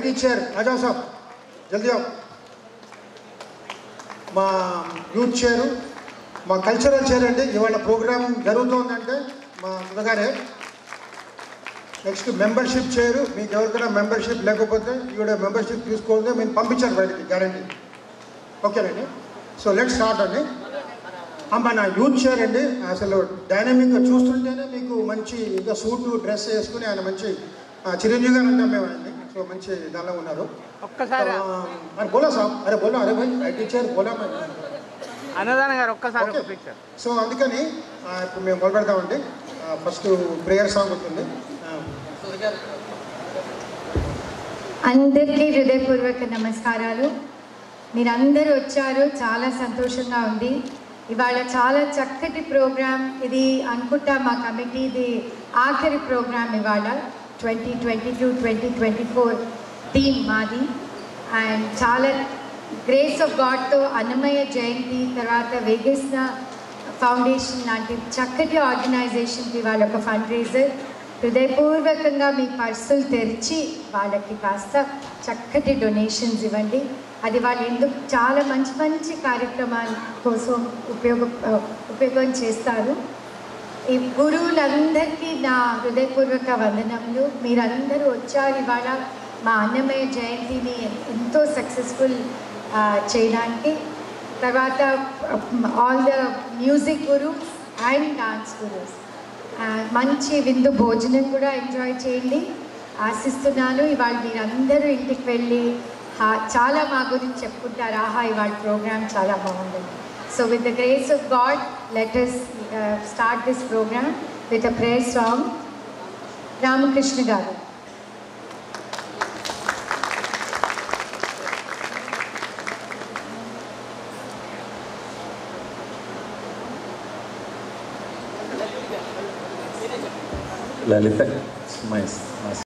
IT chair ఆజా సాబ్ జల్దీ आओ. మా యూత్ చైరు, మా కల్చరల్ చైర్ అండి. ఇవాళ ప్రోగ్రామ్ జరుగుతోందంటే మా అన్నగారే. నెక్స్ట్ మెంబర్షిప్ చైరు, మీకు ఎవరికైనా మెంబర్షిప్ లేకపోతే ఈవిడ మెంబర్షిప్ తీసుకోవాలి, మేము పంపించారు బయటికి గ్యారంటీ. ఓకేనండి. సో లెట్ స్టార్ట్ అండి. మన యూత్ చైర్ అండి. అసలు డైనమిక్గా చూస్తుంటేనే మీకు మంచి ఇంకా సూటు డ్రెస్ వేసుకుని ఆయన మంచి చిరంజీవి గారు అంటాం మేము ఆయన్ని. సో మంచి దానిలో ఉన్నారు. ఒక్కసారి అరే బోలా సాబ్, అరే బోలా, అరే భాయ్ ఐటీ చైర్ బోలా అన్నదాన గారు ఒక్కసారి. సో అందుకని ఇప్పుడు మేము మొదలు పెడతామండి. ఫస్ట్ ప్రేయర్ సాంగ్ ఉంటుంది. అందరికీ హృదయపూర్వక నమస్కారాలు. మీరందరూ వచ్చారు, చాలా సంతోషంగా ఉంది. ఇవాళ చాలా చక్కటి ప్రోగ్రామ్ ఇది అనుకుంటా. మా కమిటీది ఆఖరి ప్రోగ్రామ్ ఇవాళ 2022-2024 థీమ్ మాది. అండ్ చాలా గ్రేస్ ఆఫ్ గాడ్తో అన్నమయ్య జయంతి తర్వాత వేగేసిన ఫౌండేషన్ లాంటి చక్కటి ఆర్గనైజేషన్కి వాళ్ళొక ఫండ్ రైజర్. హృదయపూర్వకంగా మీ పర్సులు తెరిచి వాళ్ళకి కాస్త చక్కటి డొనేషన్స్ ఇవ్వండి. అది వాళ్ళు ఎందుకు చాలా మంచి మంచి కార్యక్రమాల కోసం ఉపయోగం చేస్తారు. ఈ గురువులందరికీ నా హృదయపూర్వక వందనములు. మీరందరూ వచ్చారు ఇవాళ మా అన్నమయ్య జయంతిని ఎంతో సక్సెస్ఫుల్ చేయడానికి. తర్వాత all the music gurus and dance gurus మంచి విందు భోజనం కూడా ఎంజాయ్ చేయండి ఆశిస్తున్నాను. ఇవాళ మీరందరూ ఇంటికి వెళ్ళి చాలా మా గురించి చెప్పుకుంటారు, ఆహా ఇవాళ ప్రోగ్రామ్ చాలా బాగుంది. So with the grace of God let us start this programme with a prayer song. Ramakrishna garu. Lalita,